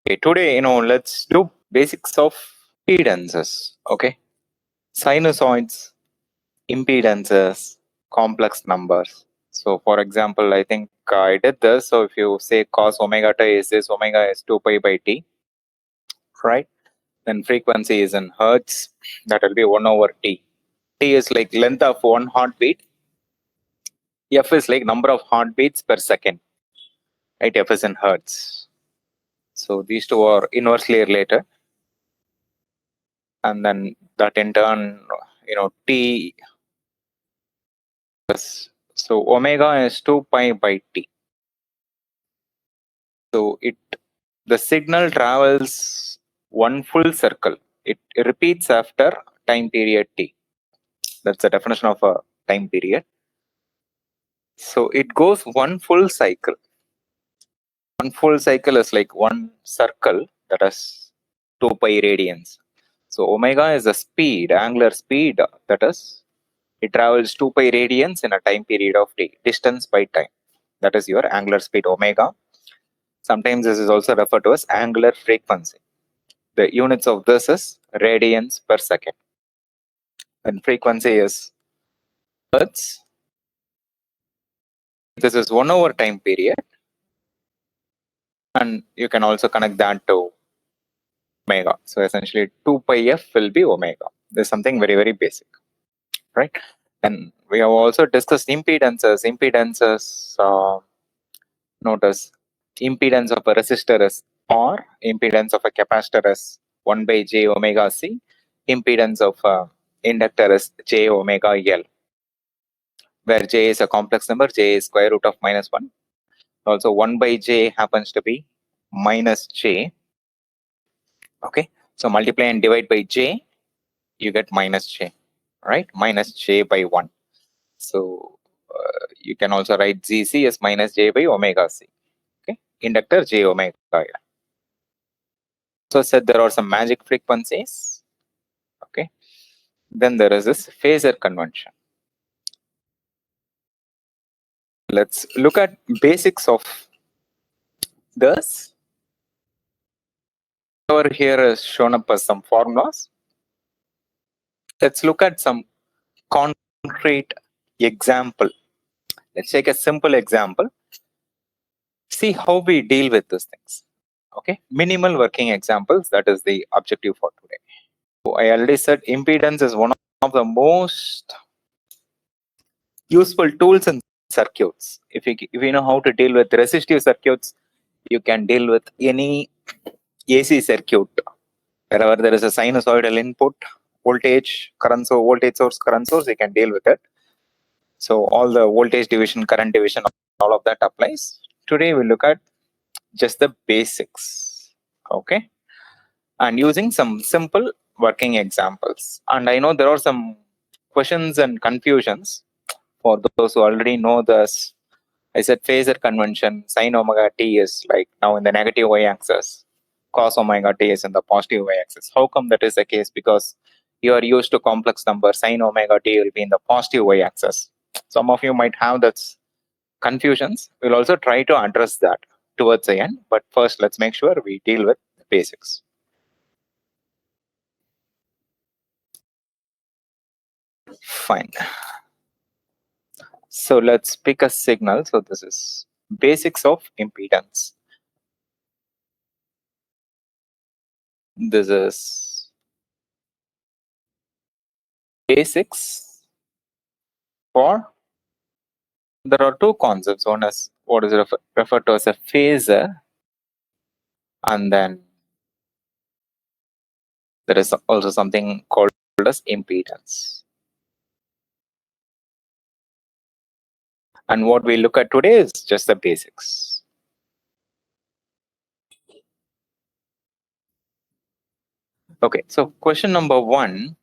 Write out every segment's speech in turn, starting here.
Okay, today, let's do basics of impedances. Okay, sinusoids, impedances, complex numbers. So, for example, I think I did this. So, if you say cos omega t is this, omega is 2 pi by t, right? Then frequency is in hertz. That will be 1 over t. T is like length of one heartbeat. F is like number of heartbeats per second. Right? F is in hertz. So, these two are inversely related. And then that in turn, t is, so omega is 2 pi by t. So the signal travels one full circle. It repeats after time period t. That's the definition of a time period. So it goes one full cycle. One full cycle is like one circle, that is 2 pi radians. So omega is the speed, angular speed, that is it travels 2 pi radians in a time period of t, distance by time. That is your angular speed omega. Sometimes this is also referred to as angular frequency. The units of this is radians per second. And frequency is hertz. This is 1 over time period. And you can also connect that to omega. So essentially 2 pi f will be omega. This is something very, very basic, right? And we have also discussed impedances. Notice impedance of a resistor is R, impedance of a capacitor is 1 by j omega c, impedance of a inductor is j omega L, where j is a complex number, j is square root of minus 1. Also 1 by j happens to be minus j. Okay, so multiply and divide by j, you get minus j, right? Minus j by 1. So you can also write Gc as minus j by omega c. Okay, inductor j omega L. So said there are some magic frequencies. Okay, then there is this phasor convention. Let's look at basics of this. Over here is shown up as some formulas. Let's look at some concrete example. Let's take a simple example. See how we deal with these things. Okay, minimal working examples. That is the objective for today. So I already said impedance is one of the most useful tools in circuits. If you know how to deal with resistive circuits, you can deal with any AC circuit. Wherever there is a sinusoidal input, voltage, current source, you can deal with it. So all the voltage division, current division, all of that applies. Today we look at just the basics, okay, and using some simple working examples. And I know there are some questions and confusions for those who already know this. I said phasor convention, sin omega t is like now in the negative y-axis, cos omega t is in the positive y-axis. How come that is the case? Because you are used to complex number, sin omega t will be in the positive y-axis. Some of you might have that confusions. We'll also try to address that towards the end. But first, let's make sure we deal with the basics. Fine. So let's pick a signal. So this is basics of impedance. This is basics for, there are two concepts. One is what is referred to as a phasor, and then there is also something called as impedance. And what we look at today is just the basics. Okay, so question number 1,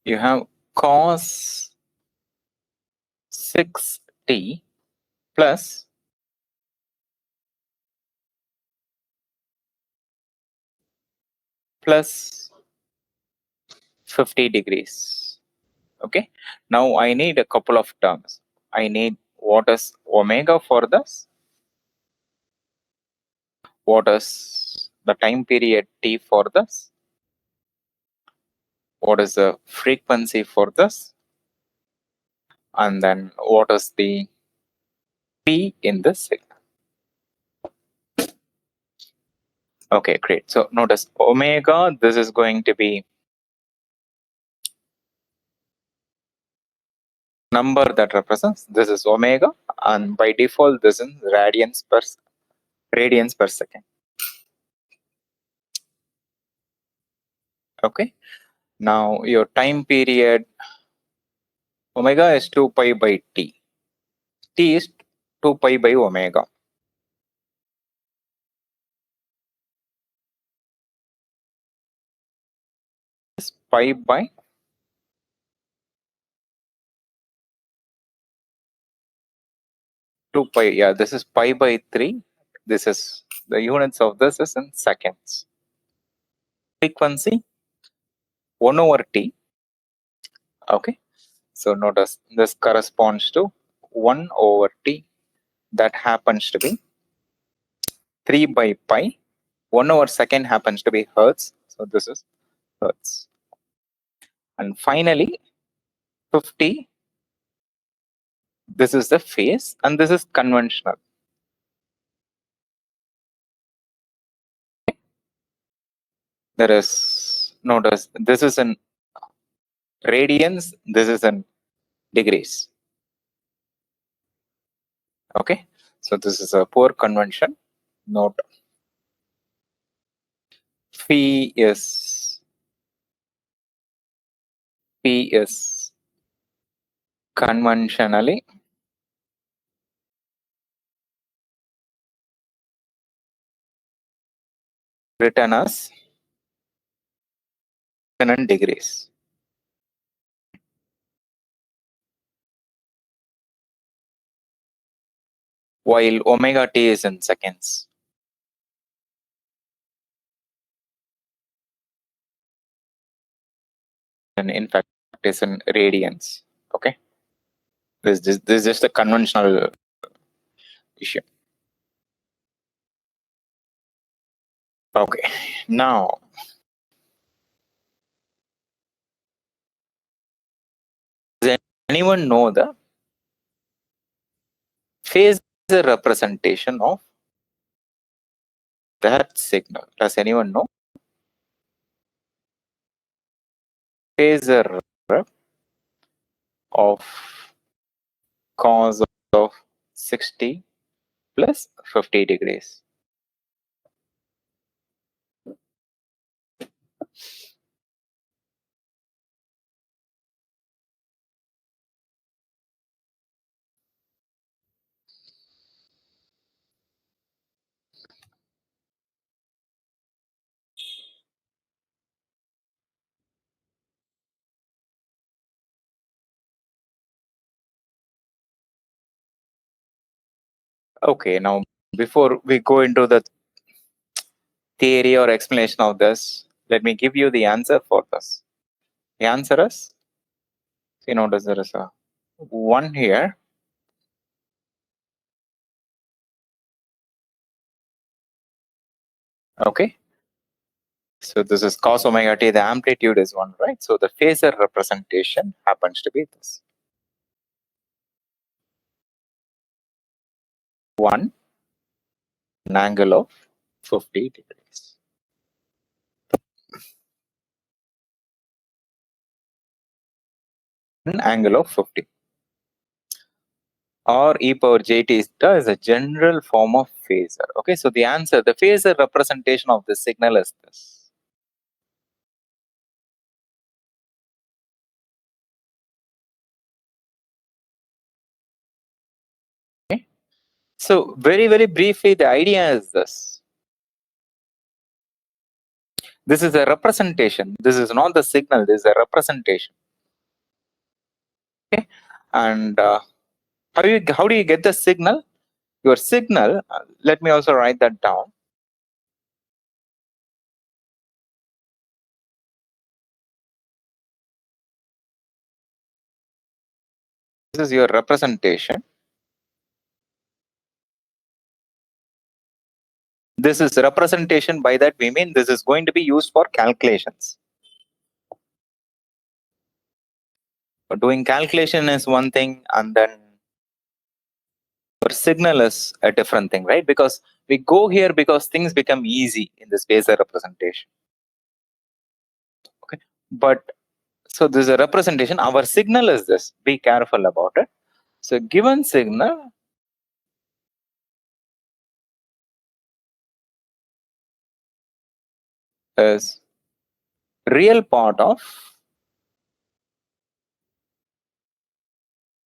you have cos 6t plus plus 50 degrees. Okay, now I need a couple of terms. I need what is omega for this. what is the time period t for this, what is the frequency for this, and then what is the p in this signal. Okay, great. So notice omega, this is going to be number that represents, this is omega, and by default this is radians per second. Okay, now your time period omega is 2 pi by t. T is 2 pi by omega. Is pi by 2 pi. Yeah, this is pi by 3. This is the units of this is in seconds. Frequency 1 over t. Okay, so notice this corresponds to 1 over t. That happens to be 3 by pi. 1 over second happens to be hertz. So this is hertz. And finally, 50. This is the phase, and this is conventional. There is, notice this is in radians, this is in degrees. Okay, so this is a poor convention. Note phi is conventionally written as in degrees. While omega t is in seconds. And in fact, is in radians. Okay, this is just a conventional issue. Okay, now does anyone know the phasor representation of that signal? Does anyone know? Phasor of cos of 60 plus 50 degrees. Okay, now before we go into the theory or explanation of this, let me give you the answer for this. The answer is, notice there is a 1 here. Okay, so this is cos omega t, the amplitude is 1, right? So the phasor representation happens to be this. 1, an angle of 50 degrees. An angle of 50. Or e power jt is a general form of phasor. Okay, so the answer, the phasor representation of the signal is this. Okay, so very briefly, the idea is this. This is a representation. This is not the signal. This is a representation. Okay, and how do you get the signal? Your signal. Let me also write that down. This is your representation. This is representation. By that we mean this is going to be used for calculations. But doing calculation is one thing, and then our signal is a different thing, right? Because we go here because things become easy in this Phasor representation. Okay, but so this is a representation. Our signal is this. Be careful about it. So given signal is real part of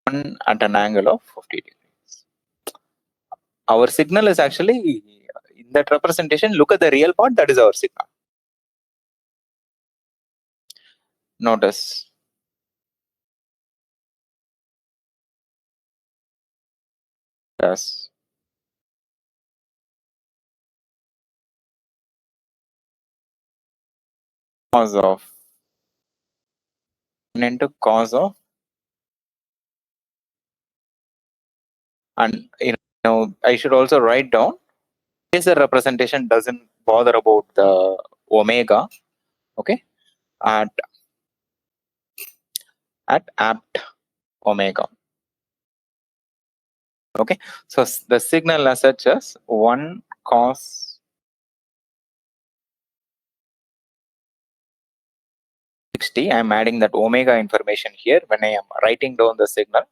1 at an angle of 50 degrees. Our signal is actually in that representation. Look at the real part. That is our signal. Notice as cos of 1 into cos of, and I should also write down. Phasor representation doesn't bother about the omega. Okay, at apt omega. Okay, so the signal as such as 1 cos 60. I'm adding that omega information here when I am writing down the signal,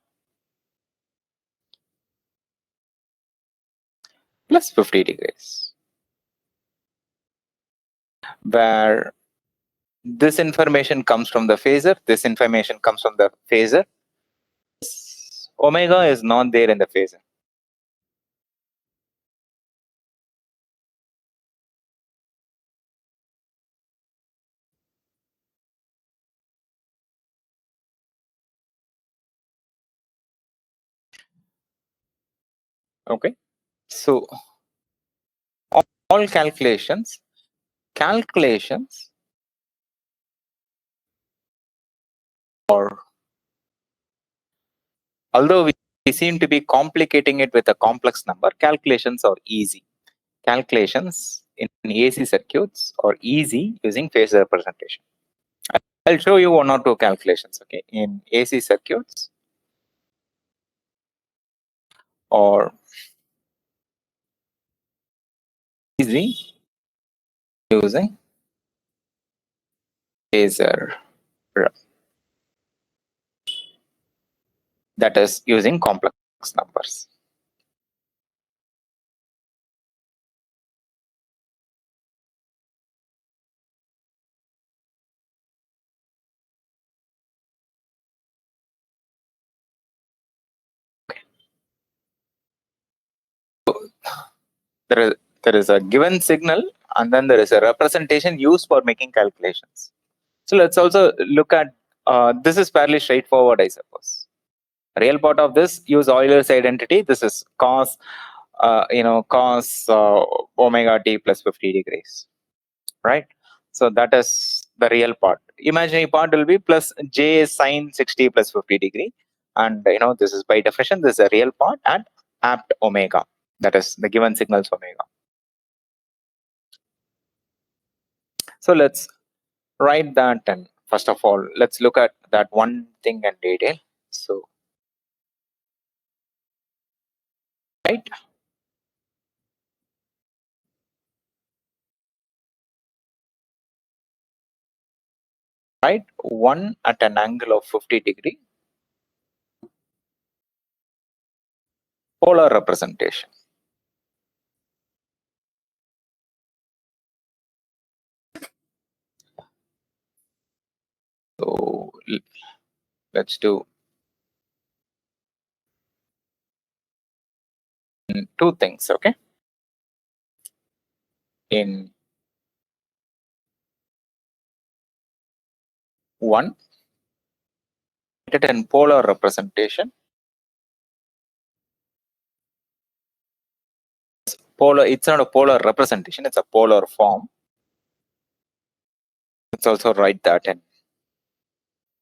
plus 50 degrees, where this information comes from the phasor, this information comes from the phasor. Omega is not there in the phasor. Okay, so all calculations or although we seem to be complicating it with a complex number, calculations are easy. Calculations in AC circuits are easy using phasor representation. I'll show you 1 or 2 calculations. Okay, in AC circuits or easy using phasor, that is using complex numbers. There is a given signal, and then there is a representation used for making calculations. So let's also look at this is fairly straightforward, I suppose. Real part of this, use Euler's identity. This is cos cos omega t plus 50 degrees, right? So that is the real part. Imaginary part will be plus j sine 60 plus 50 degree, and this is by definition this is a real part at apt omega, that is the given signals omega. So let's write that, and first of all let's look at that one thing in detail. So right, write 1 at an angle of 50 degree polar representation. So let's do 2 things. Okay, in 1, it in polar representation. Polar, it's not a polar representation, it's a polar form. Let's also write that in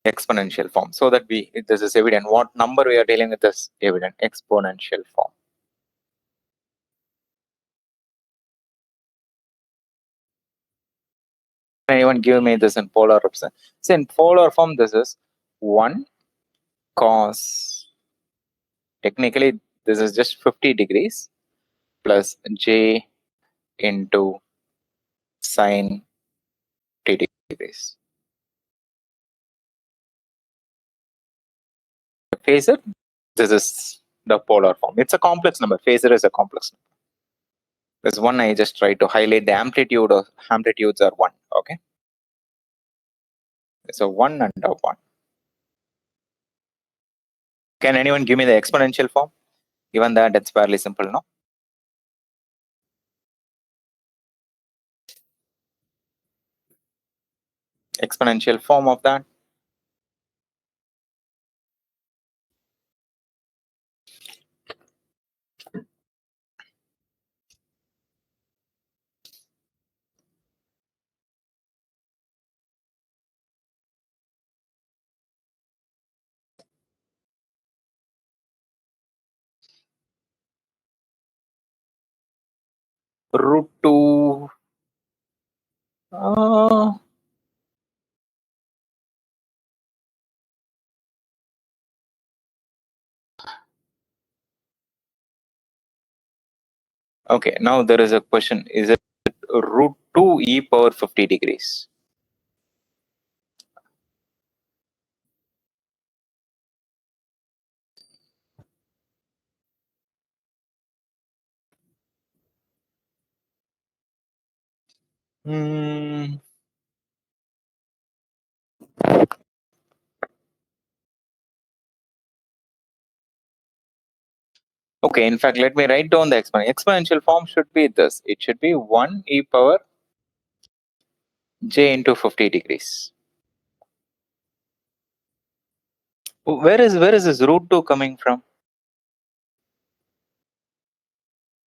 exponential form so that this is evident. What number we are dealing with is evident. Exponential form. anyone give me this in polar representation? So in polar form, this is 1 cos. Technically, this is just 50 degrees plus j into sine 50 degrees. Phasor, this is the polar form. It's a complex number. Phasor is a complex number. This one I just try to highlight the amplitudes are 1. Okay. So 1 and a 1. Can anyone give me the exponential form? Given that it's fairly simple now. Exponential form of that. Root 2. Okay, now there is a question. Is it root 2 e power 50 degrees? Okay, in fact, let me write down the exponential form should be this. It should be 1 e power j into 50 degrees. Where is this root 2 coming from?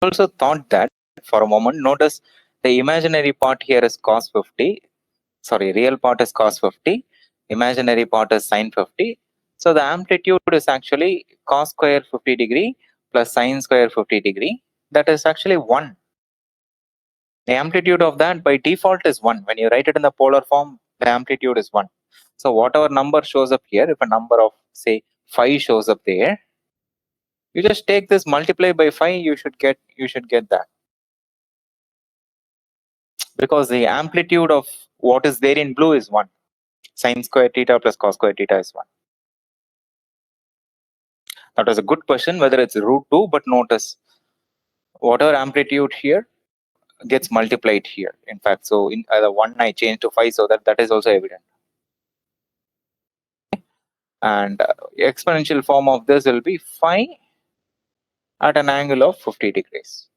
Also thought that for a moment. Notice the imaginary part here is cos 50. Sorry, real part is cos 50. Imaginary part is sin 50. So the amplitude is actually cos square 50 degree plus sin square 50 degree. That is actually 1. The amplitude of that by default is 1. When you write it in the polar form, the amplitude is 1. So whatever number shows up here, if a number of say 5 shows up there, you just take this multiply by 5, you should get that. Because the amplitude of what is there in blue is 1. Sin square theta plus cos square theta is 1. That was a good question whether it's root 2, but notice whatever amplitude here gets multiplied here. In fact, so in the 1 I change to 5, so that is also evident. And exponential form of this will be phi at an angle of 50 degrees.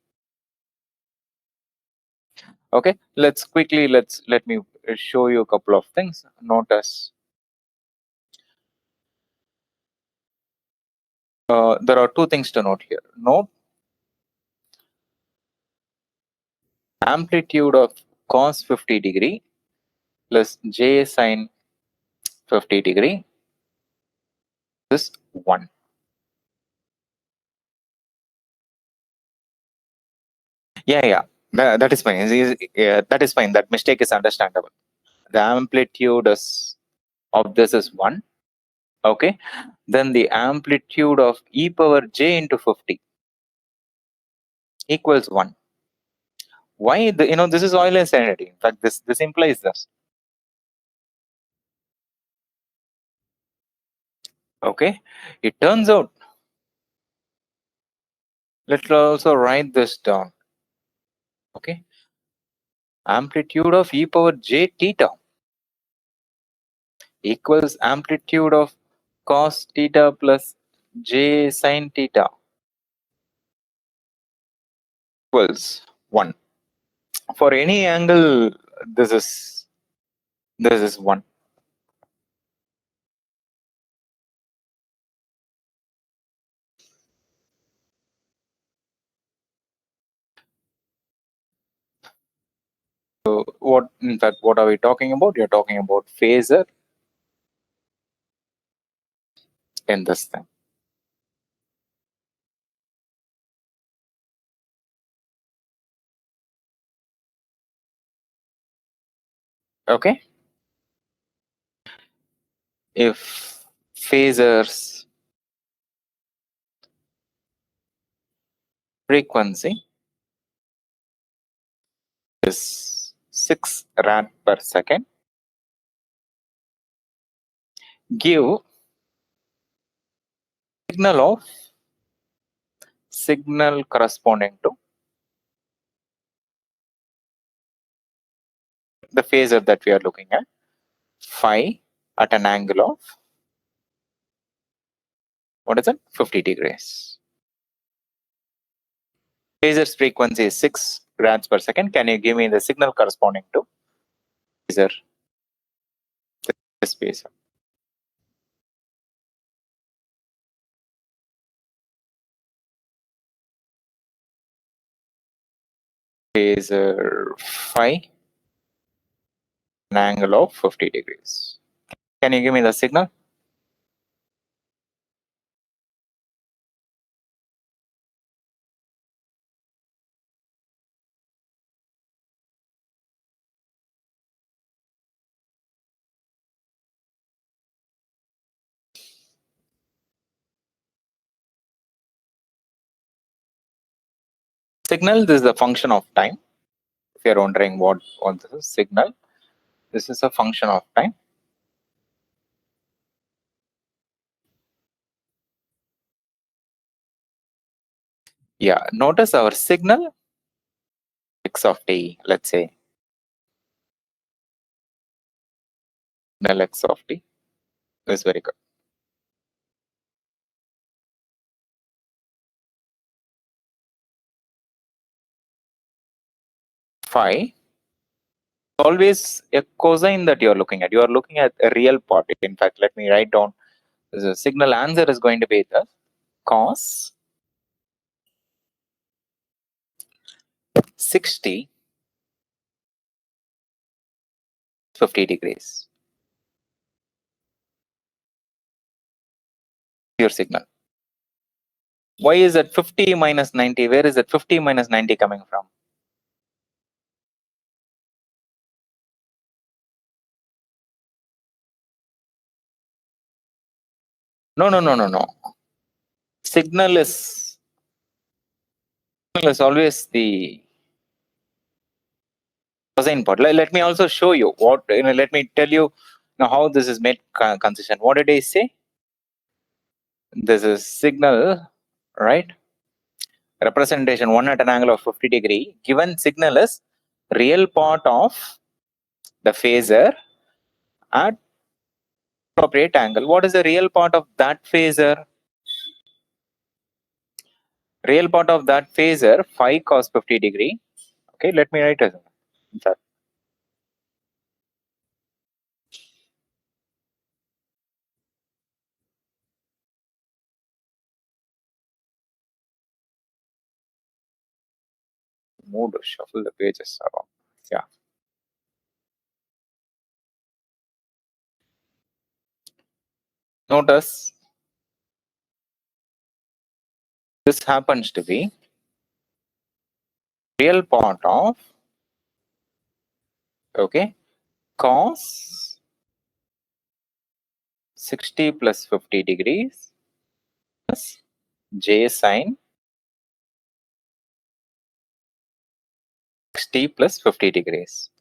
Okay, let me show you a couple of things. Notice there are 2 things to note here. Note amplitude of cos 50 degree plus j sine 50 degree is 1. Yeah, that is fine. That is fine. That mistake is understandable. The amplitude of this is 1. Okay, then the amplitude of e power j into 50 equals 1. Why? This is Euler's identity. In fact, this implies this. Okay, it turns out, let's also write this down. Okay, amplitude of e power j theta equals amplitude of cos theta plus j sin theta equals 1. For any angle, this is 1. So what are we talking about? You're talking about phasor in this thing. Okay. If phasors frequency is 6 rad per second, give signal corresponding to the phasor that we are looking at, phi at an angle of, what is it, 50 degrees. Phasor's frequency is 6 rads per second. Can you give me the signal corresponding to phasor? This phasor. Phasor phi, an angle of 50 degrees. Can you give me the signal? Signal, this is a function of time. If you're wondering what this is, signal, this is a function of time. Yeah, notice our signal x of t, let's say signal x of t is very good. Phi, always a cosine that you're looking at. You are looking at a real part. In fact, let me write down the signal answer is going to be the cos 60 50 degrees. Your signal. Why is it 50 minus 90? Where is it 50 minus 90 coming from? No. Signal is always the cosine part. Let me also show you what, let me tell you now how this is made consistent. What did I say? This is signal, right? Representation 1 at an angle of 50 degree. Given signal is real part of the phasor at appropriate angle. What is the real part of that phasor? Real part of that phasor, phi cos 50 degree. Okay, let me write it. That move to shuffle the pages around. Yeah. Notice this happens to be real part of, okay, cos 60 plus 50 degrees plus j sine 60 plus 50 degrees.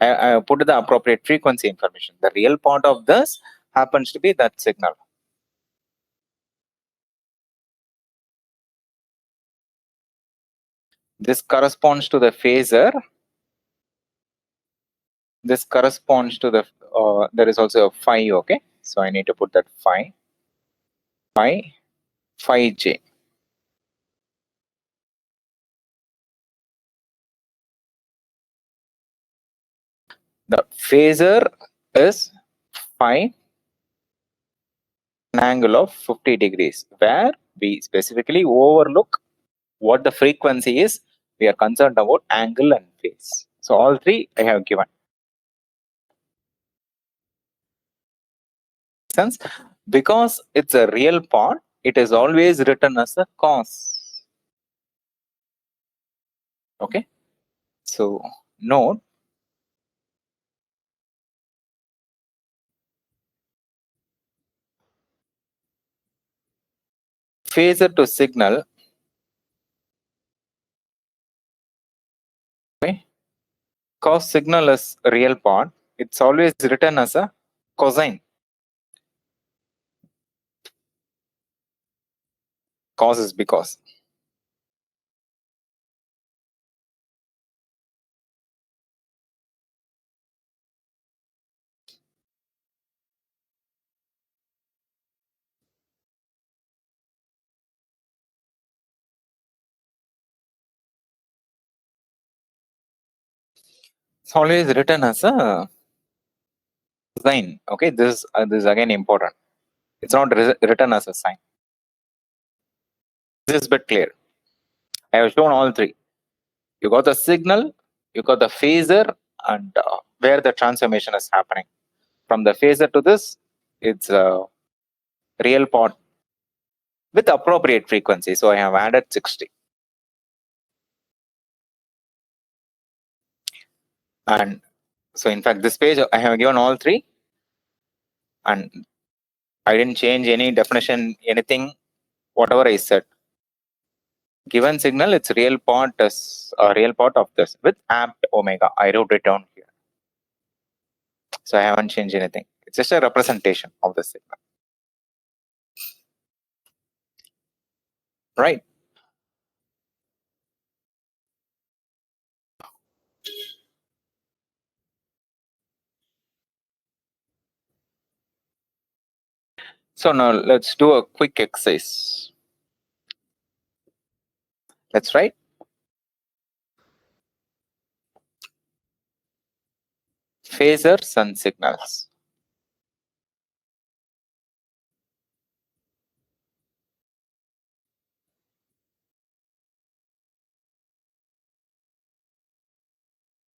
I put the appropriate frequency information. The real part of this happens to be that signal. This corresponds to the phasor. This corresponds to the, there is also a phi, okay? So I need to put that phi j. The phasor is phi an angle of 50 degrees, where we specifically overlook what the frequency is. We are concerned about angle and phase. So all three I have given. Sense? Because it's a real part, it is always written as a cos. Okay. So note phasor to signal, okay, cos signal is real part. It's always written as a cosine. Cos is because. It's always written as a sine. Okay, this is again important. It's not written as a sine. This is a bit clear. I have shown all three. You got the signal, you got the phasor, and where the transformation is happening. From the phasor to this, it's a real part with appropriate frequency. So I have added 60. And so in fact, this page, I have given all three. And I didn't change any definition, anything, whatever I said. Given signal, it's real part is a real part of this with apt omega. I wrote it down here. So I haven't changed anything. It's just a representation of the signal. Right. So now let's do a quick exercise. Let's write phasors and signals.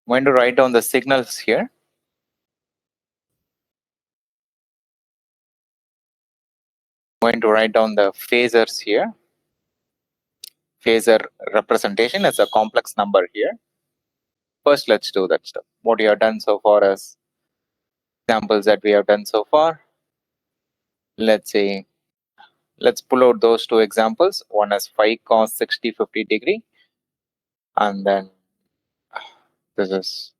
I'm going to write down the signals here. I'm going to write down the phasors here. Phasor representation is a complex number here. First, let's do that stuff. What we have done so far is examples that we have done so far. Let's say, let's pull out those two examples. One is 5 cos 60 50 degree, and then this is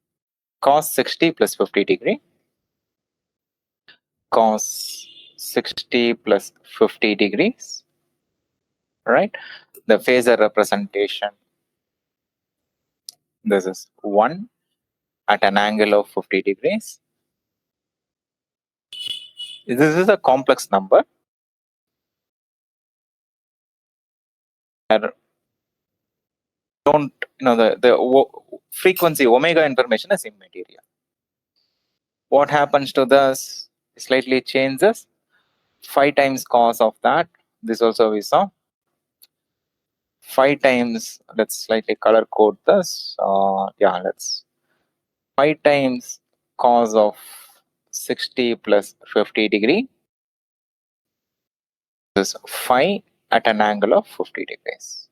cos 60 plus 50 degree, cos 60 plus 50 degrees, right? The phasor representation, this is 1 at an angle of 50 degrees. This is a complex number. Don't, the frequency omega information is immaterial. What happens to this slightly changes. 5 times cos of that. This also we saw. 5 times, let's slightly color code this. Yeah, let's 5 times cos of 60 plus 50 degree. This is 5 at an angle of 50 degrees.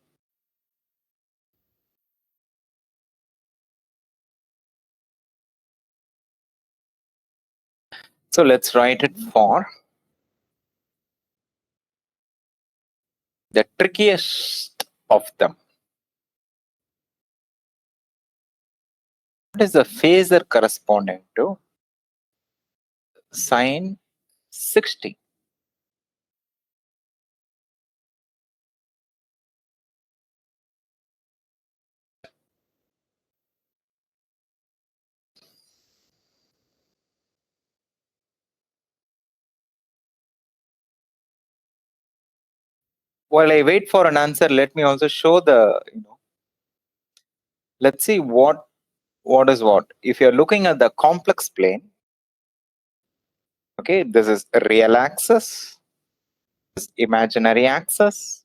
So let's write it for the trickiest of them. What is the phasor corresponding to sine 60? While I wait for an answer, let me also show the, let's see what is what. If you're looking at the complex plane, okay, this is a real axis, this is imaginary axis,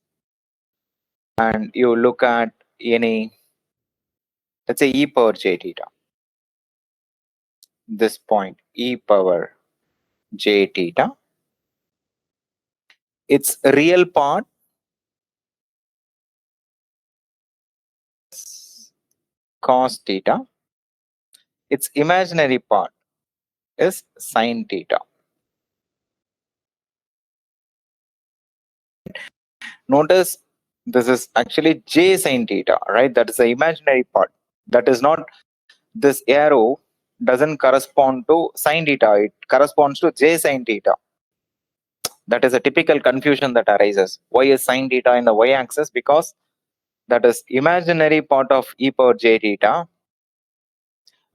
and you look at any, let's say e power j theta. This point, e power j theta, its real part is cos theta, its imaginary part is sine theta. Notice this is actually j sine theta, right? That is the imaginary part. That is not, this arrow doesn't correspond to sine theta, it corresponds to j sine theta. That is a typical confusion that arises. Why is sine theta in the y-axis? Because that is imaginary part of e power j theta.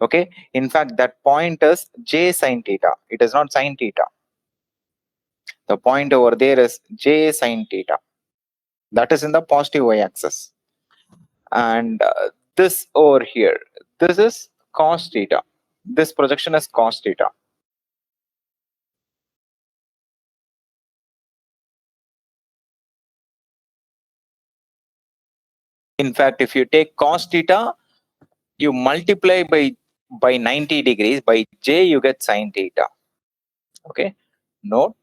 Okay, in fact that point is j sine theta, it is not sine theta. The point over there is j sine theta, that is in the positive y-axis. And this over here, this is cos theta, this projection is cos theta. In fact, if you take cos theta, you multiply by 90 degrees by j, you get sine theta. Okay, note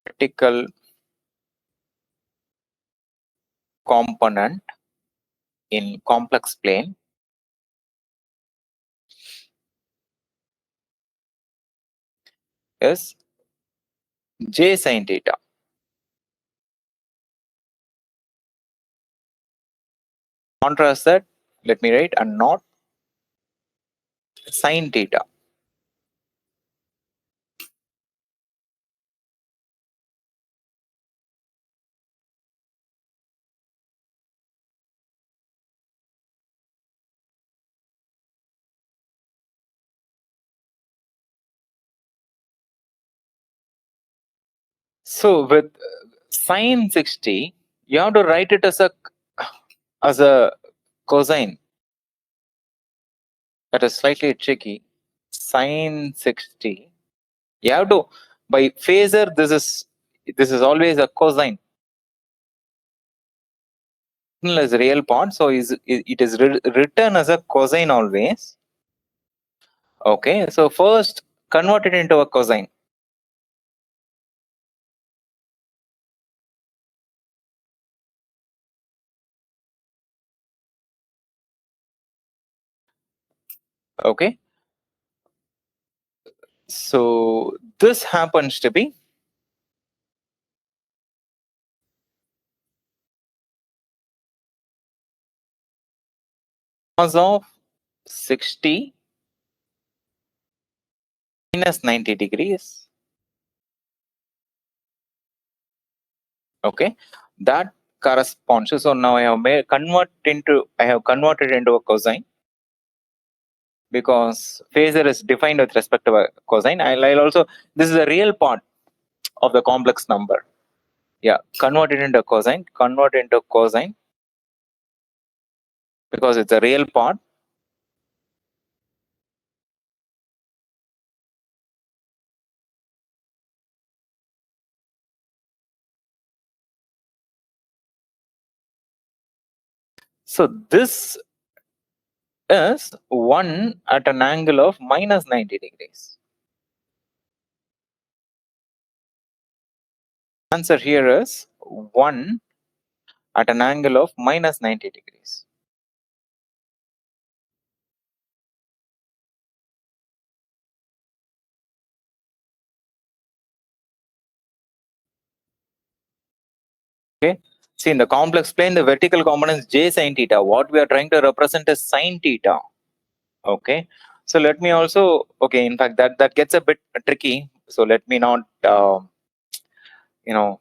vertical component in complex plane is j sine theta. Contrast that, let me write, and not sine theta. So with sine 60, you have to write it as a cosine. That is slightly tricky. Sine 60. You have to, by phasor, this is always a cosine. Is real part, so it is written as a cosine always. Okay, so first convert it into a cosine. Okay, so this happens to be cos of 60 minus 90 degrees. Okay, that corresponds. So now I have converted into a cosine, because phasor is defined with respect to a cosine. I'll also, this is a real part of the complex number. Yeah, convert it into cosine, convert into cosine, because it's a real part. So this is 1 at an angle of minus 90 degrees. Answer here is 1 at an angle of minus 90 degrees. Okay. See, in the complex plane, the vertical component is j sine theta. What we are trying to represent is sine theta. Okay. So let me also, okay, in fact, that gets a bit tricky. So let me not, you know,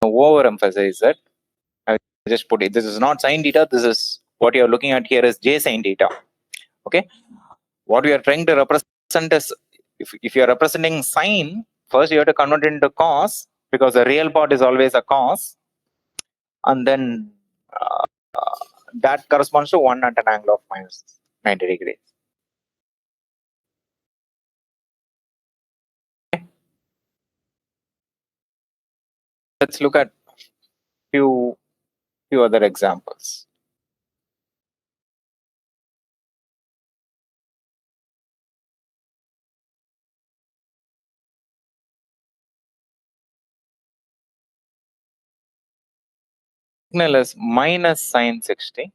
overemphasize it. I just put it. This is not sine theta. This is what you are looking at here is j sine theta. Okay. What we are trying to represent is, if you are representing sine, first you have to convert it into cos, because the real part is always a cos, and then that corresponds to 1 at an angle of minus 90 degrees. Okay. Let's look at few other examples. Signal is minus sine 60.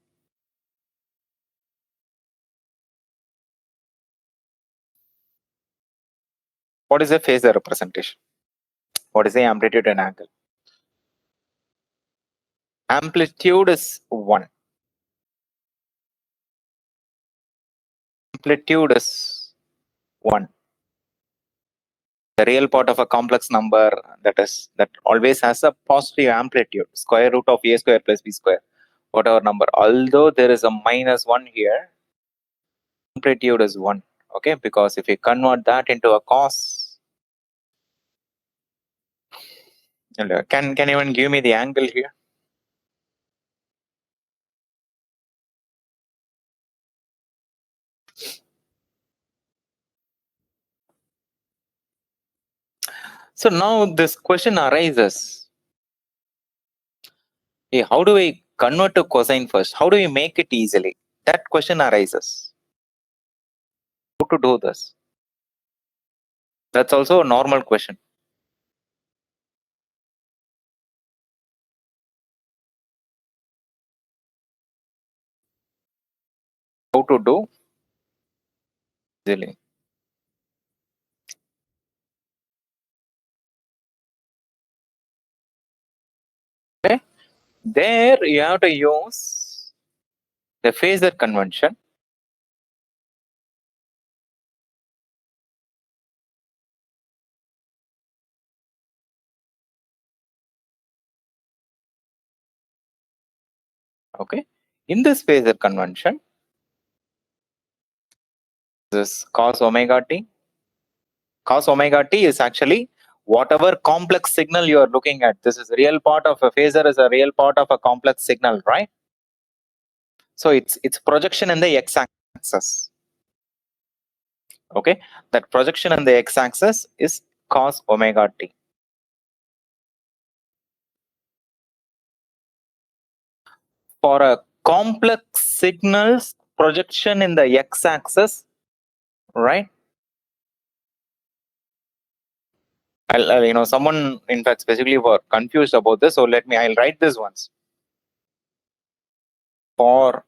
What is a phasor representation? What is the amplitude and angle? Amplitude is 1. Amplitude is 1. The real part of a complex number that always has a positive amplitude, square root of a square plus b square, whatever number. Although there is a minus 1 here, amplitude is 1. Okay, because if you convert that into a cos, can anyone give me the angle here? So now this question arises. Hey, how do we convert to cosine first? How do we make it easily? That question arises. How to do this? That's also a normal question. How to do easily? Okay. There you have to use the phasor convention. Okay. In this phasor convention, this cos omega t. Cos omega t is actually whatever complex signal you are looking at. This is real part of a phasor is a real part of a complex signal, right? So it's projection in the x-axis. Okay, that projection in the x-axis is cos omega t. For a complex signals projection in the x-axis, right? Someone in fact specifically were confused about this, so I'll write this once. For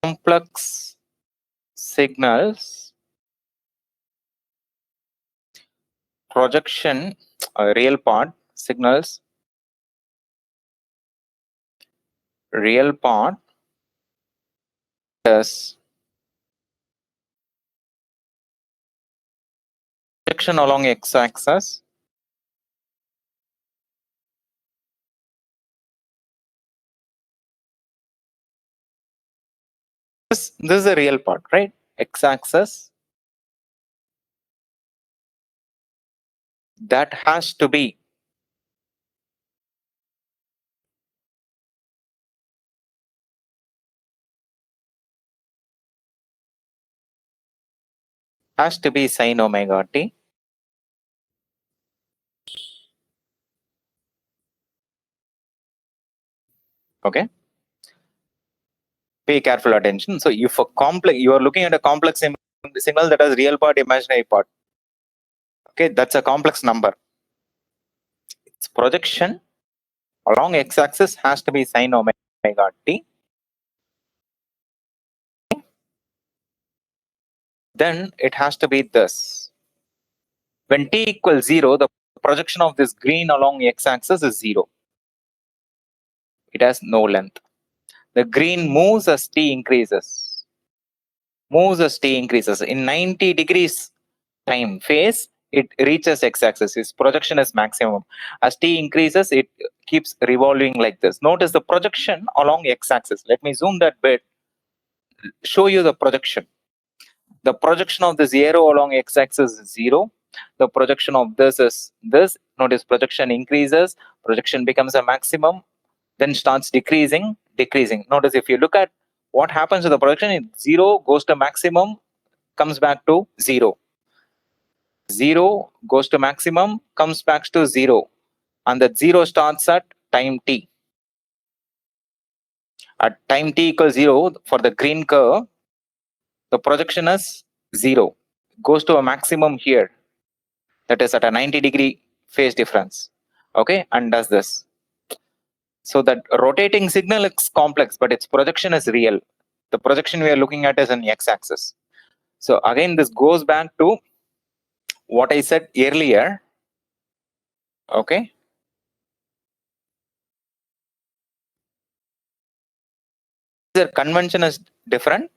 complex signals projection, real part signals, real part is projection along x-axis. This is a real part, right? X-axis. That has to be sine omega t. Okay. Pay careful attention. So if you are looking at a complex signal that has real part, imaginary part. Okay, that's a complex number. Its projection along x-axis has to be sine omega t. Then it has to be this. When t equals 0, the projection of this green along x-axis is 0. It has no length. The green moves as t increases. In 90 degrees time phase, it reaches x-axis. Its projection is maximum. As t increases, it keeps revolving like this. Notice the projection along x-axis. Let me zoom that bit. Show you the projection. The projection of this arrow along x-axis is 0. The projection of this is this. Notice projection increases. Projection becomes a maximum. Then starts decreasing. Notice if you look at what happens to the projection, 0 goes to maximum, comes back to 0. 0 goes to maximum, comes back to 0. And that 0 starts at time t. At time t equals 0, for the green curve, the projection is 0. Goes to a maximum here. That is at a 90-degree phase difference. okay, and does this. So that rotating signal is complex, but its projection is real. The projection we are looking at is an x-axis. So again, this goes back to what I said earlier. Okay. The convention is different.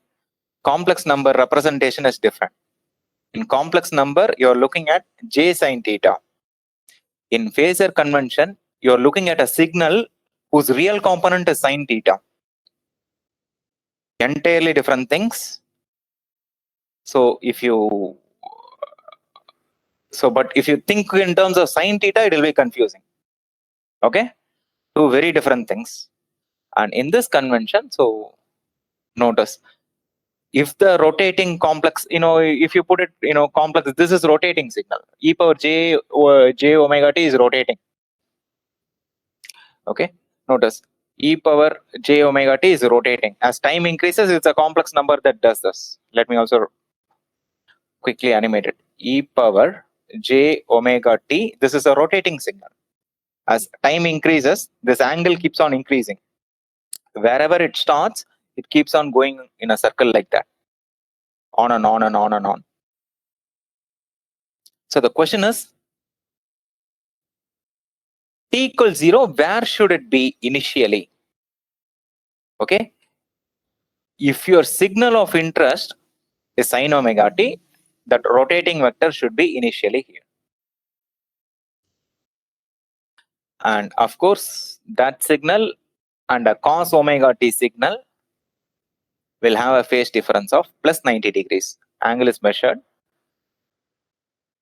Complex number representation is different. In complex number, you're looking at j sine theta. In phasor convention, you're looking at a signal whose real component is sine theta. Entirely different things. So if you but if you think in terms of sine theta, it will be confusing. Okay, two very different things. And in this convention, so notice if the rotating complex, if you put it, complex, this is rotating signal. E power j omega t is rotating. Okay, notice e power j omega t is rotating. As time increases, it's a complex number that does this. Let me also quickly animate it. E power j omega t, this is a rotating signal. As time increases, this angle keeps on increasing. Wherever it starts, it keeps on going in a circle like that, on and on and on and on. So the question is, t equals 0, where should it be initially? Okay, if your signal of interest is sine omega t, that rotating vector should be initially here. And of course, that signal and a cos omega t signal will have a phase difference of plus 90 degrees. Angle is measured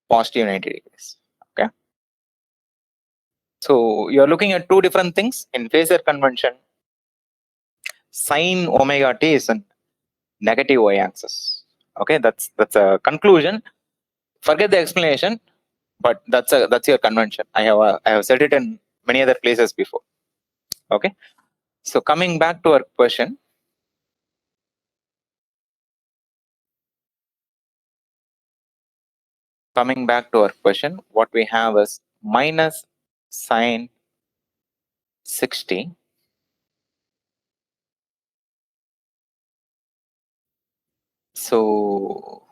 positive 90 degrees. Okay. So you're looking at two different things in phasor convention. Sine omega t is a negative y-axis. Okay, that's a conclusion. Forget the explanation, but that's your convention. I have said it in many other places before. Okay, so coming back to our question. What we have is minus sine 60 . So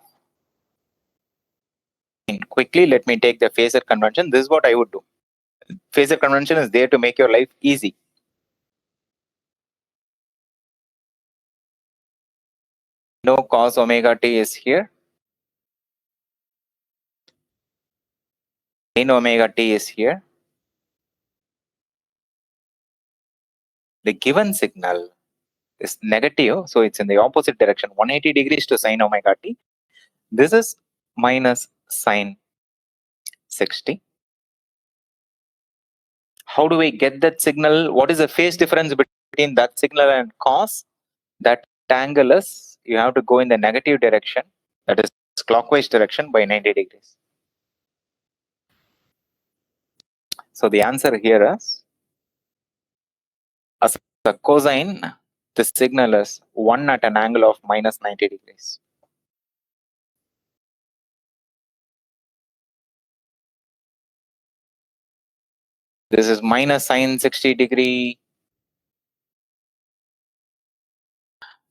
quickly, let me take the phasor convention. This is what I would do. Phasor convention is there to make your life easy. No cos omega t is here. Sin omega t is here. The given signal is negative, so it's in the opposite direction, 180 degrees to sine omega t. This is minus sine 60. How do we get that signal? What is the phase difference between that signal and cos? That angle is, you have to go in the negative direction, that is clockwise direction by 90 degrees. So the answer here is, as a cosine, the signal is 1 at an angle of minus 90 degrees. This is minus sine 60 degree.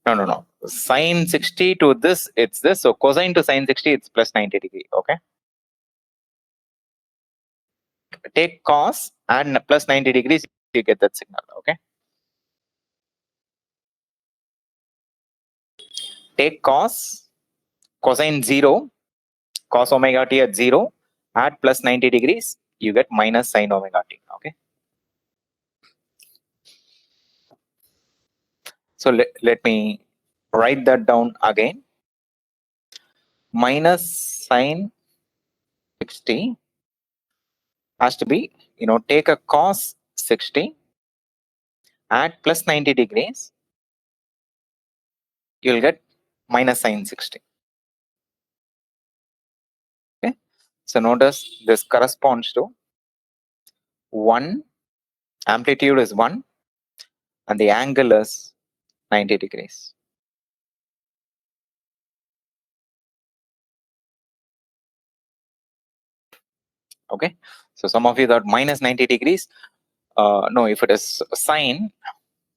No. Sine 60 to this, it's this. So cosine to sine 60, it's plus 90 degree. Okay. Take cos and plus 90 degrees, you get that signal. Okay. Take cos, cosine 0, cos omega t at 0, add plus 90 degrees, you get minus sine omega t. Okay. So let me write that down again. Minus sine 60 has to be, take a cos 60, add plus 90 degrees, you'll get minus sine 60. Okay. So notice this corresponds to 1, amplitude is 1, and the angle is 90 degrees. Okay. So some of you thought minus 90 degrees. No, if it is sine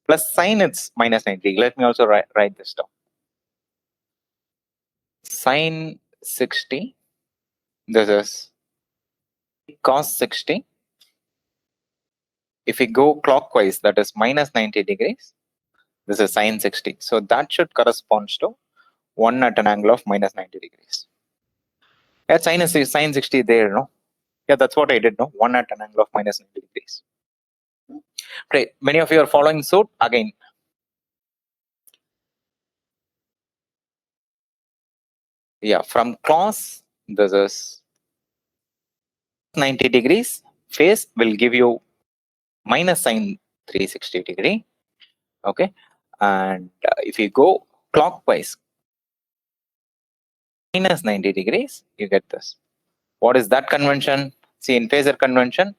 plus sine, it's minus 90. Let me also write this down. Sine 60. This is cos 60. If we go clockwise, that is minus 90 degrees. This is sine 60. So that should correspond to 1 at an angle of minus 90 degrees. Yeah, sine 60 there, no? Yeah, that's what I did, no? 1 at an angle of minus 90 degrees. Great. Many of you are following suit. Again, yeah, from cos, this is 90 degrees. Phase will give you minus sine 360 degree. Okay. And if you go clockwise, minus 90 degrees, you get this. What is that convention? See, in phasor convention,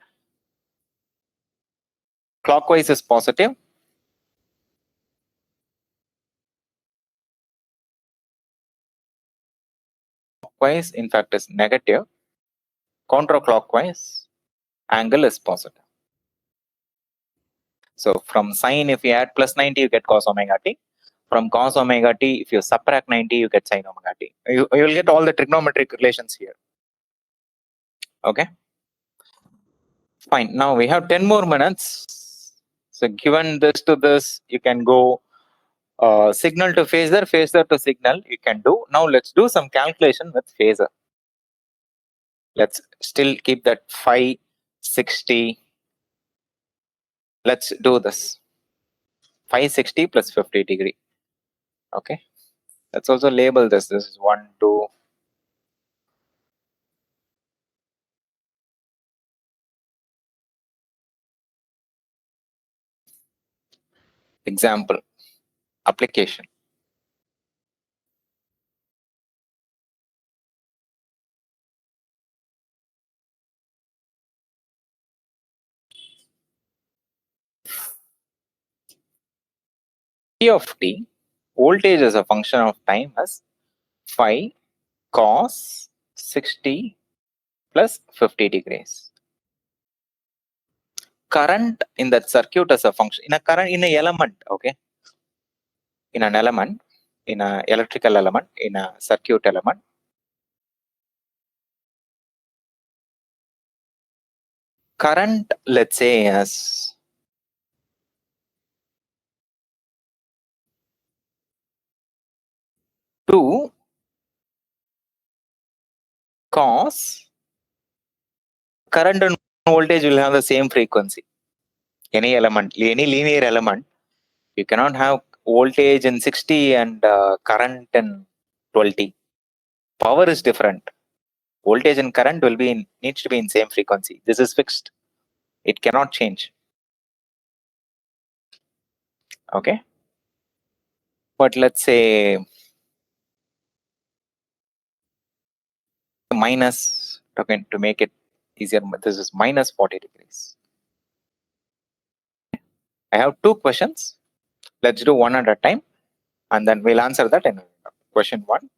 clockwise is positive. Clockwise, in fact, is negative. Counterclockwise, angle is positive. So from sine, if you add plus 90, you get cos omega t. From cos omega t, if you subtract 90, you get sin omega t. You will get all the trigonometric relations here. Okay. Fine. Now we have 10 more minutes. So given this to this, you can go signal to phasor, phasor to signal. You can do. Now let's do some calculation with phasor. Let's still keep that 560. Let's do this. 560 plus 50 degree. Okay. Let's also label this. This is 1, 2. Example. Application. T of t, voltage as a function of time as 5 cos 60 plus 50 degrees. Current in that circuit as a function, in a current, in an element, okay? In an element, in an electrical element, in a circuit element. Current, let's say, as 2 cos, current and voltage will have the same frequency. Any element, any linear element, you cannot have voltage in 60 and current in 20. Power is different. Voltage and current will be needs to be in same frequency. This is fixed. It cannot change. Okay. But let's say minus, okay, to make it easier, this is minus 40 degrees. I have two questions. Let's do one at a time, and then we'll answer that in question 1.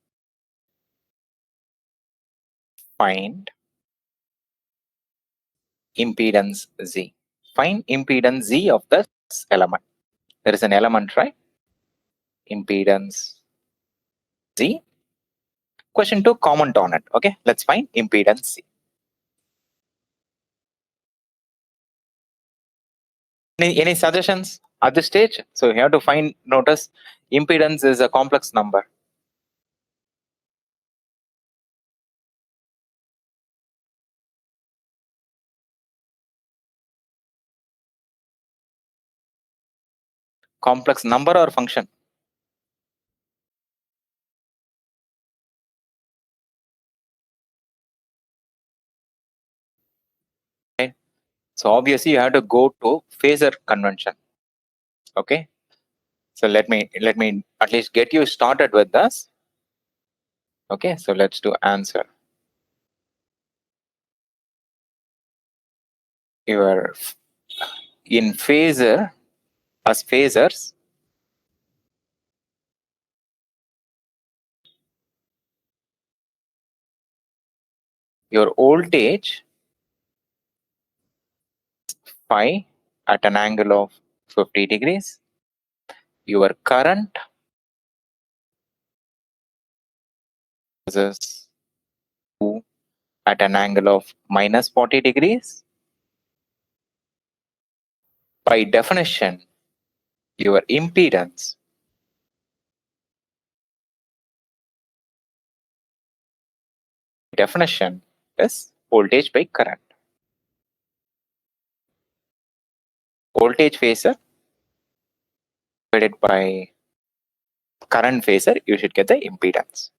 Find impedance Z. Find impedance Z of this element. There is an element, right? Impedance Z. Question 2, comment on it. Okay, let's find impedance Z. Any suggestions at this stage? So you have to find, notice, impedance is a complex number. Complex number or function? Right? So obviously you have to go to phasor convention. Okay. So let me at least get you started with this. Okay, so let's do answer. Your in phasor, as phasors, your voltage phi at an angle of 50 degrees. Your current is at an angle of minus 40 degrees. By definition, your impedance definition is voltage by current. Voltage phasor divided by current phasor, you should get the impedance.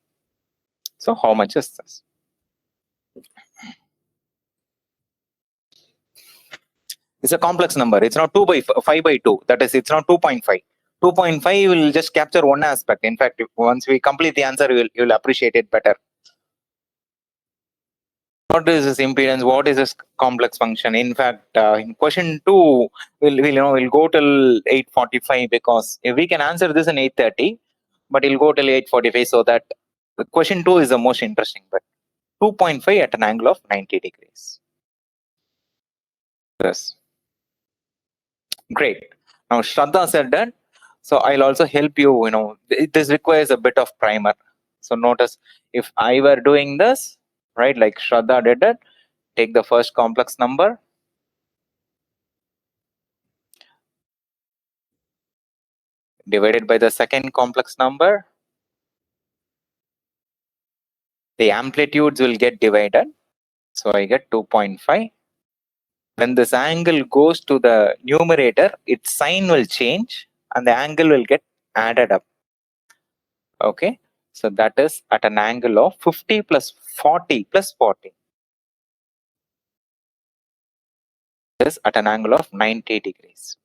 So how much is this? It's a complex number. It's not 2 by 5 by 2. That is, it's not 2.5. 2.5 will just capture one aspect. In fact, once we complete the answer, you'll appreciate it better. What is this impedance? What is this complex function? In fact, in question 2, we'll go till 8:45 because if we can answer this in 8:30, but it'll go till 8:45, so that the question 2 is the most interesting. But 2.5 at an angle of 90 degrees. Yes. Great. Now Shraddha said that, so I'll also help you. This requires a bit of primer. So notice, if I were doing this, right, like Shraddha did it, take the first complex number, divided by the second complex number, the amplitudes will get divided. So I get 2.5. When this angle goes to the numerator, its sign will change and the angle will get added up. Okay. So that is at an angle of 50 plus 40 plus 40. Is at an angle of 90 degrees.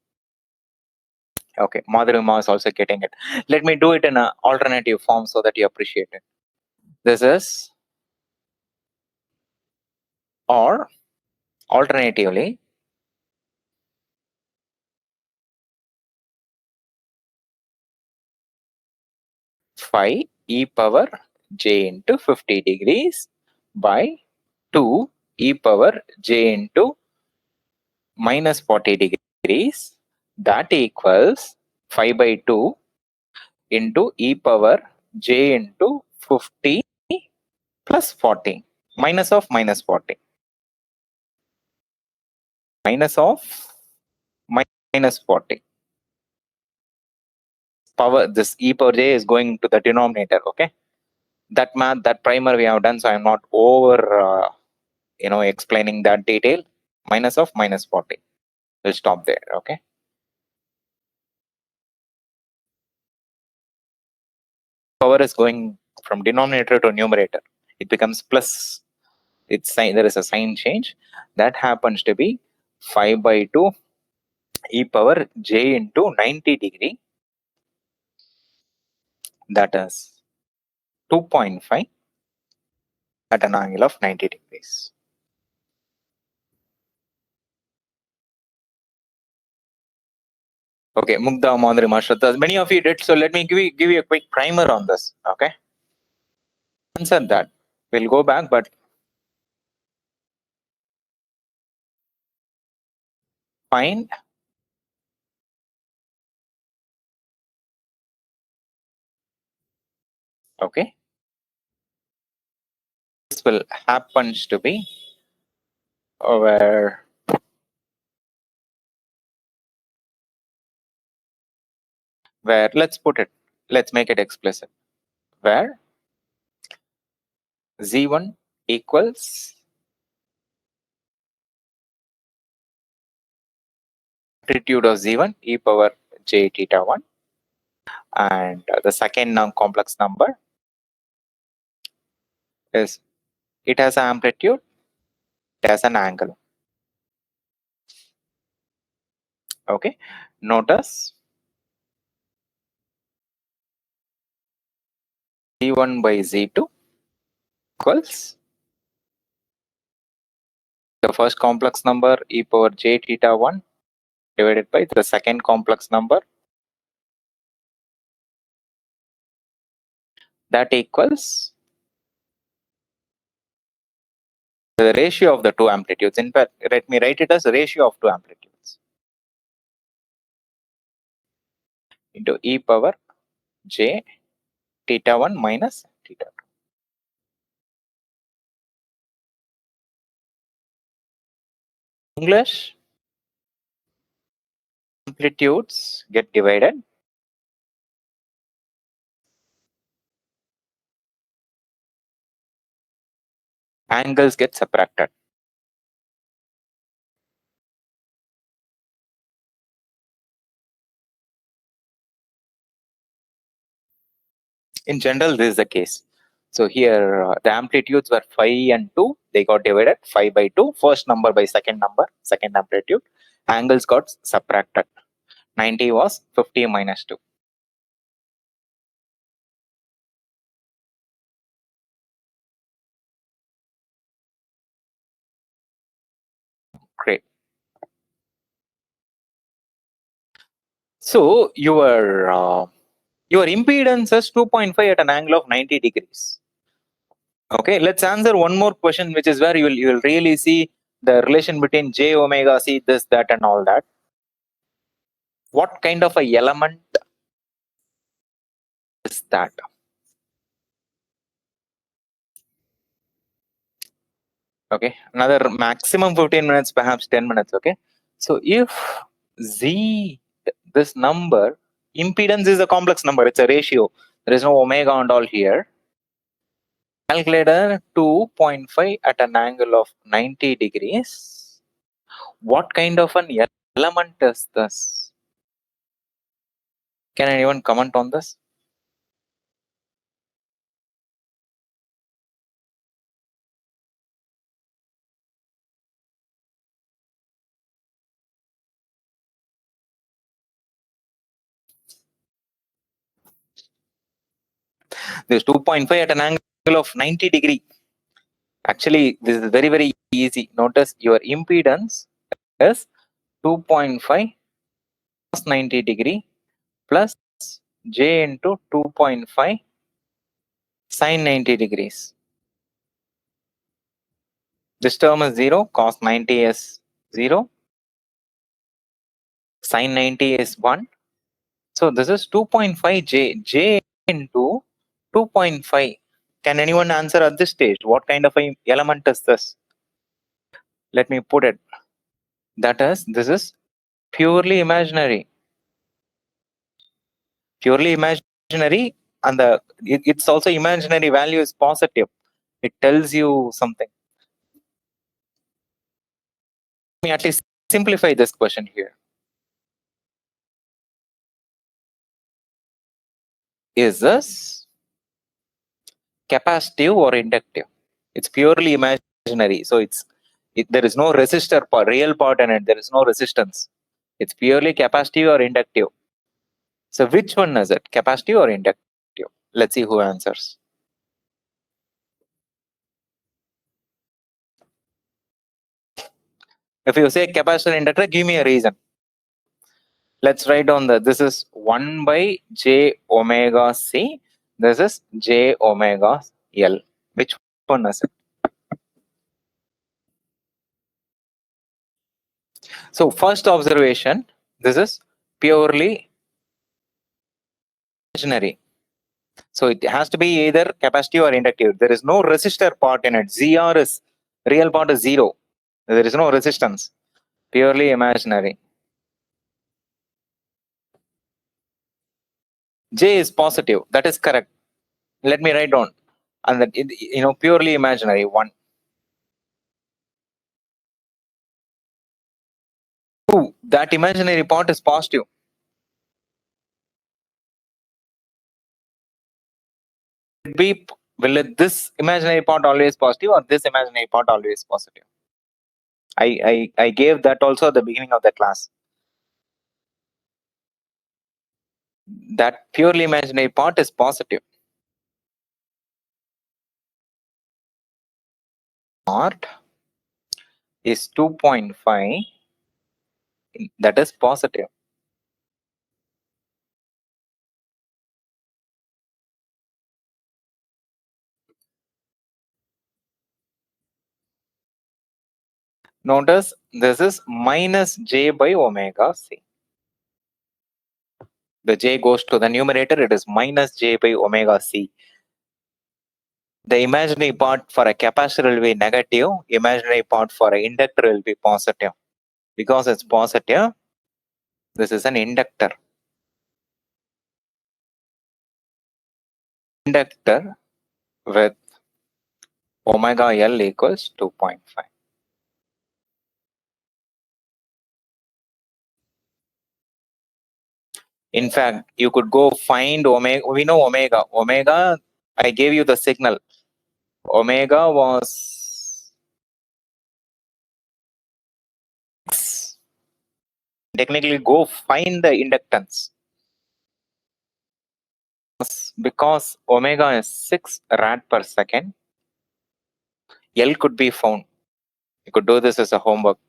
Okay, Madhurima is also getting it. Let me do it in an alternative form so that you appreciate it. This is, or alternatively, phi e power j into 50 degrees by 2 e power j into minus 40 degrees. That equals 5 by 2 into e power j into 50 plus 40 minus of minus 40 minus of minus 40. Power, this e power j is going to the denominator. Okay, that math, that primer we have done, so I'm not over explaining that detail. Minus of minus 40. We'll stop there. Okay, power is going from denominator to numerator. It becomes plus. It's sign, there is a sign change. That happens to be 5 by 2 e power j into 90 degree. That is 2.5 at an angle of 90 degrees. Okay, Mugdha, Madhurima, Shraddha, many of you did, so let me give you a quick primer on this. Okay, answer that. We'll go back, but find okay. This will happens to be where let's put it, let's make it explicit, where z1 equals amplitude of z1 e power j theta 1, and the second complex number is, it has an amplitude, it has an angle. Okay, notice z1 by z2 equals the first complex number e power j theta 1 divided by the second complex number, that equals the ratio of the two amplitudes. In fact, let me write it as ratio of two amplitudes into e power j theta 1 minus theta 2. English, amplitudes get divided, angles get subtracted. In general, this is the case. So here the amplitudes were 5 and 2. They got divided 5 by 2. First number by second number, second amplitude. Angles got subtracted. 90 was 50 minus 2. Great. So your impedance is 2.5 at an angle of 90 degrees. Okay, let's answer one more question, which is where you will really see the relation between j omega c, this, that, and all that. What kind of a element is that? Okay, another maximum 15 minutes, perhaps 10 minutes. Okay, so if z, this number, impedance is a complex number, it's a ratio, there is no omega and all here. Calculator 2.5 at an angle of 90 degrees. What kind of an element is this? Can anyone comment on this? This 2.5 at an angle of 90 degree. Actually, this is very, very easy. Notice your impedance is 2.5 plus 90 degree plus j into 2.5 sine 90 degrees. This term is 0, cos 90 is 0, sine 90 is 1. So this is 2.5 j into 2.5. Can anyone answer at this stage? What kind of a element is this? Let me put it. That is, this is purely imaginary. Purely imaginary, and it's also imaginary value is positive. It tells you something. Let me at least simplify this question here. Is this capacitive or inductive? It's purely imaginary. So there is no resistor part, real part in it. There is no resistance. It's purely capacitive or inductive. So which one is it? Capacitive or inductive? Let's see who answers. If you say capacitor inductor, give me a reason. Let's write down this is 1 by j omega c. This is j omega L. Which one is it? So first observation, this is purely imaginary. So it has to be either capacitive or inductive. There is no resistor part in it. ZR is, real part is 0. There is no resistance. Purely imaginary. J is positive. That is correct. Let me write down. And that, purely imaginary. 1. 2. That imaginary part is positive. Will this imaginary part always positive or this imaginary part always positive? I gave that also at the beginning of the class. That purely imaginary part is positive. Part is 2.5. That is positive. Notice this is minus j by omega c. The j goes to the numerator, it is minus j by omega c. The imaginary part for a capacitor will be negative, imaginary part for an inductor will be positive. Because it's positive, this is an inductor. Inductor with omega L equals 2.5. In fact, you could go find omega. We know omega. Omega, I gave you the signal. Omega was X. Technically, go find the inductance. Because omega is 6 rad per second, L could be found. You could do this as a homework.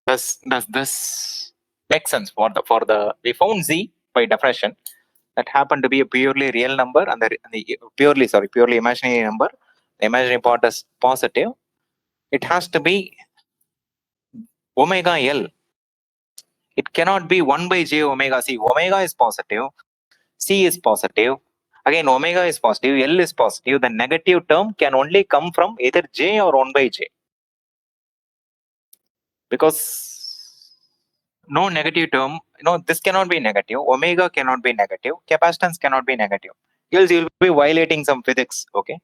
Does this make sense? For the we found Z by definition. That happened to be a purely real number and the purely imaginary number. The imaginary part is positive. It has to be omega L. It cannot be 1 by j omega c. Omega is positive, c is positive. Again, omega is positive, L is positive. The negative term can only come from either j or 1 by j. Because no negative term, this cannot be negative. Omega cannot be negative. Capacitance cannot be negative. Else you'll be violating some physics, okay?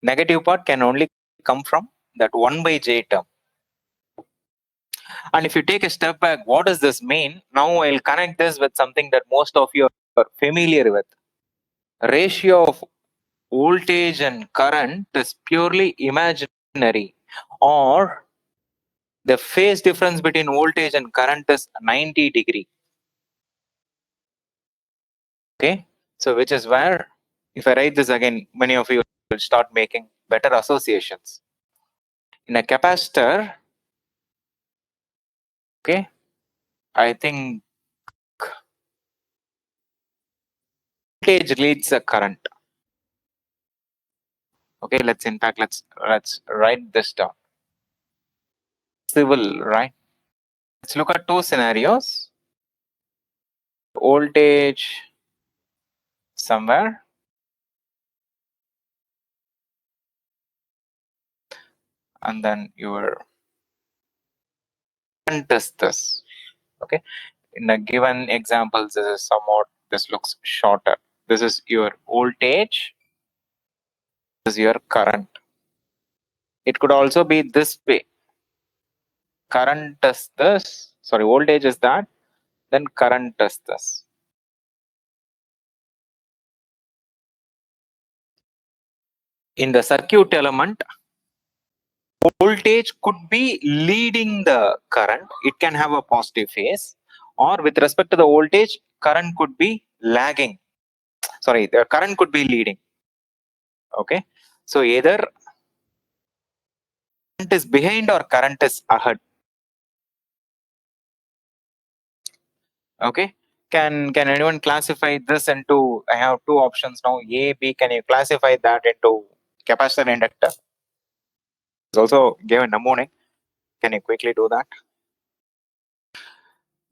Negative part can only come from that 1 by j term. And if you take a step back, what does this mean? Now I'll connect this with something that most of you are familiar with. Ratio of voltage and current is purely imaginary, or the phase difference between voltage and current is 90 degree. Okay, so which is where, if I write this again, many of you will start making better associations. In a capacitor, okay, I think voltage leads the current. Okay, let's write this down. Civil, right? Let's look at two scenarios. Voltage somewhere, and then your current is this. Okay, in a given example, this looks shorter. This is your voltage, this is your current. It could also be this way. Current is this, sorry, voltage is that, then current is this. In the circuit element, voltage could be leading the current. It can have a positive phase, or with respect to the voltage, current could be lagging. Sorry, the current could be leading. Okay, so either current is behind or current is ahead. Okay, can anyone classify this into? I have two options now, A, B. Can you classify that into capacitor, inductor? It's also given mnemonic. Can you quickly do that?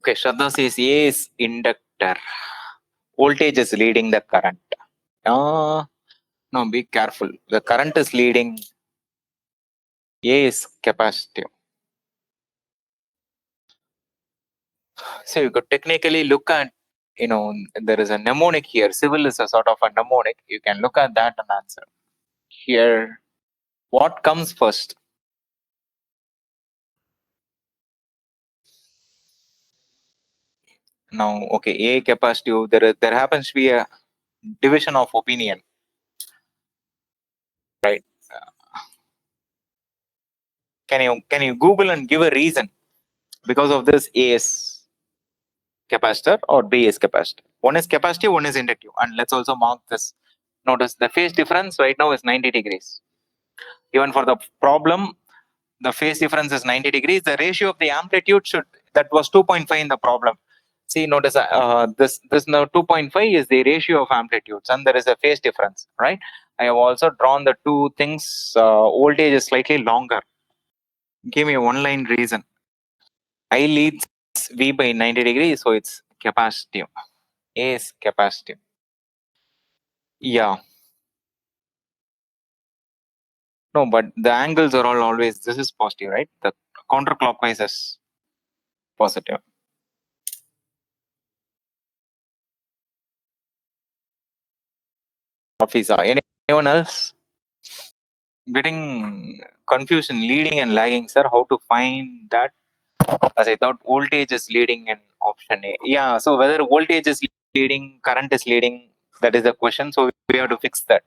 Okay, Shraddha says A is inductor. Voltage is leading the current. No, be careful. The current is leading. A is capacitive. So you could technically look at, there is a mnemonic here. Civil is a sort of a mnemonic. You can look at that and answer. Here, what comes first? Now, okay, A capacitive. There happens to be a division of opinion, right? Can you Google and give a reason because of this? A is capacitor or B is capacitor. One is capacitive, one is inductive. And let's also mark this. Notice the phase difference right now is 90 degrees. Even for the problem, the phase difference is 90 degrees. The ratio of the amplitude that was 2.5 in the problem. See, notice this now 2.5 is the ratio of amplitudes, and there is a phase difference, right? I have also drawn the two things. Voltage is slightly longer. Give me one line reason. I leads V by 90 degrees, so it's capacitive. A is capacitive. Yeah. No, but the angles are all always, this is positive, right? The counterclockwise is positive. Phasor. Anyone else? Getting confusion, leading and lagging, sir. How to find that? As I thought voltage is leading in option A. Yeah, so whether voltage is leading, current is leading, that is the question. So we have to fix that.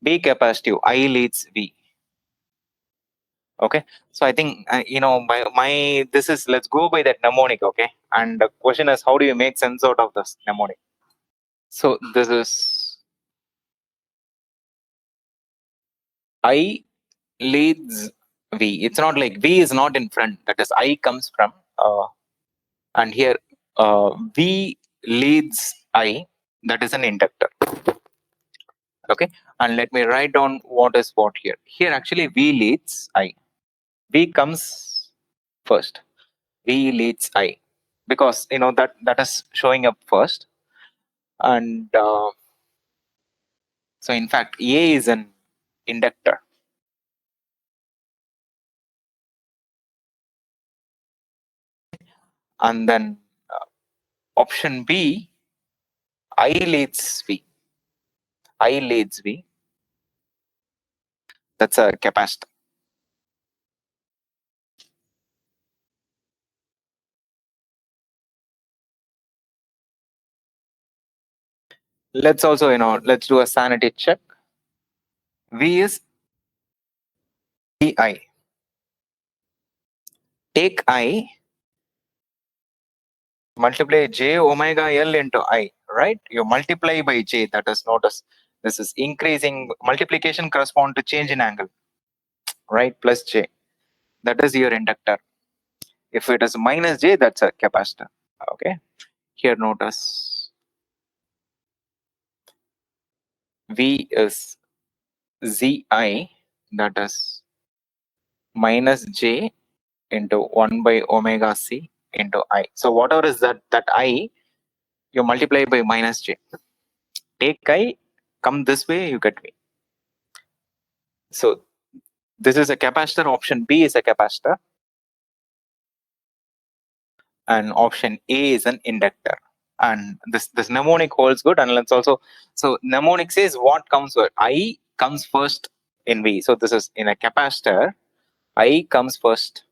B capacitive, I leads V. Okay, so I think by my this is, let's go by that mnemonic. Okay, and the question is, how do you make sense out of this mnemonic? So this is I leads V. It's not like V is not in front. That is I comes from and here V leads I. That is an inductor. Okay, and let me write down what is what here. Here actually V leads I. V comes first. V leads I because that is showing up first, and so in fact A is an inductor, and then option B, I leads V. I leads V. That's a capacitor. Let's also let's do a sanity check. V is VI. Take I, multiply j omega L into I, right? You multiply by j, that is, notice this is increasing, multiplication correspond to change in angle, right? Plus j, that is your inductor. If it is minus j, that's a capacitor. Okay, here notice V is Zi, that is minus j into 1 by omega c into I. So whatever is that I, you multiply by minus j. Take I, come this way, you get V. So this is a capacitor. Option B is a capacitor, and option A is an inductor. And this mnemonic holds good. And let's also, so mnemonic says what comes first. I comes first in V. So this is in a capacitor, I comes first.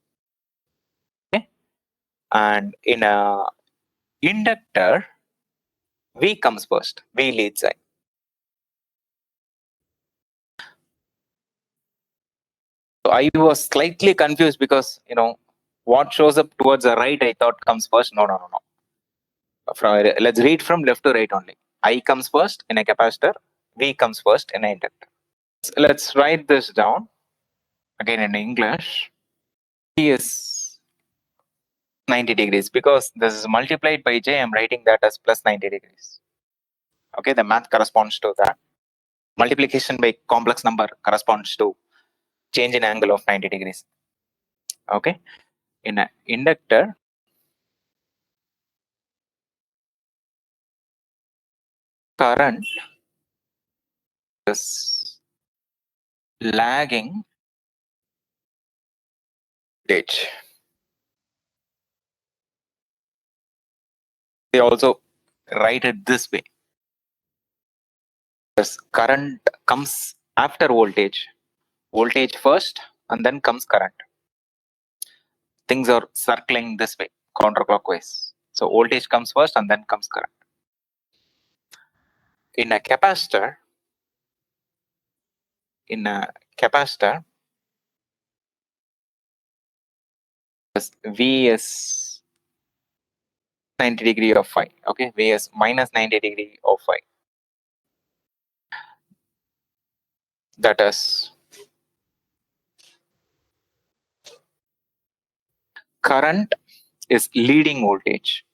Okay, and in a inductor, V comes first. V leads I. So I was slightly confused because what shows up towards the right, I thought comes first. No. Let's read from left to right only. I comes first in a capacitor. V comes first in an inductor. Let's write this down again in English. T is 90 degrees because this is multiplied by j. I'm writing that as plus 90 degrees. Okay, the math corresponds to that. Multiplication by complex number corresponds to change in angle of 90 degrees. Okay, in an inductor, current is lagging voltage. They also write it this way. This current comes after voltage. Voltage first, and then comes current. Things are circling this way, counterclockwise. So voltage comes first, and then comes current. In a capacitor, V is 90 degree of phi. Okay, V is minus 90 degree of phi. That is, current is leading voltage.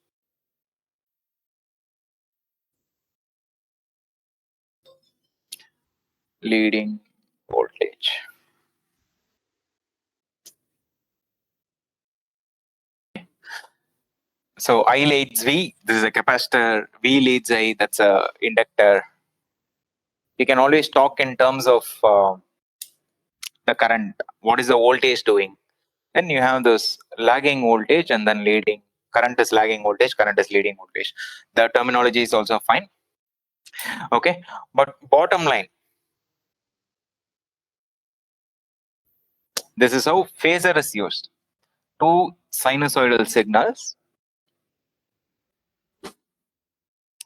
leading voltage. So I leads V, this is a capacitor, V leads I, that's a inductor. You can always talk in terms of the current, what is the voltage doing. Then you have this lagging voltage and then leading. Current is lagging voltage, current is leading voltage. The terminology is also fine. Okay, but bottom line, this is how phasor is used. Two sinusoidal signals.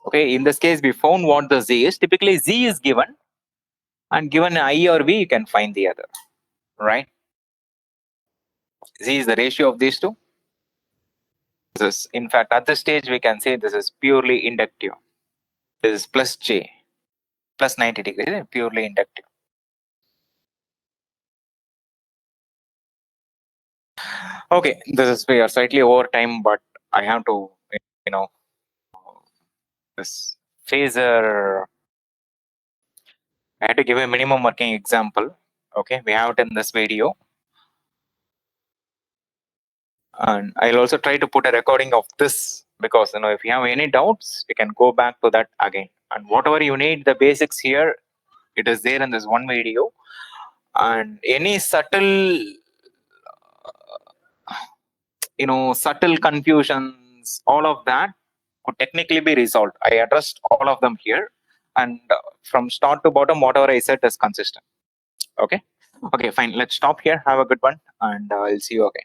Okay, in this case, we found what the Z is. Typically, Z is given, and given I or V, you can find the other, right? Z is the ratio of these two. This is, in fact, at this stage, we can say this is purely inductive. This is plus J, plus 90 degrees, purely inductive. Okay, this is, we are slightly over time, but I have to, this phasor, I had to give a minimum working example. Okay, we have it in this video. And I'll also try to put a recording of this because, if you have any doubts, you can go back to that again. And whatever you need, the basics here, it is there in this one video. And any subtle subtle confusions, all of that could technically be resolved. I addressed all of them here, and from start to bottom, whatever I said is consistent. Okay, fine, let's stop here. Have a good one, and I'll see you again.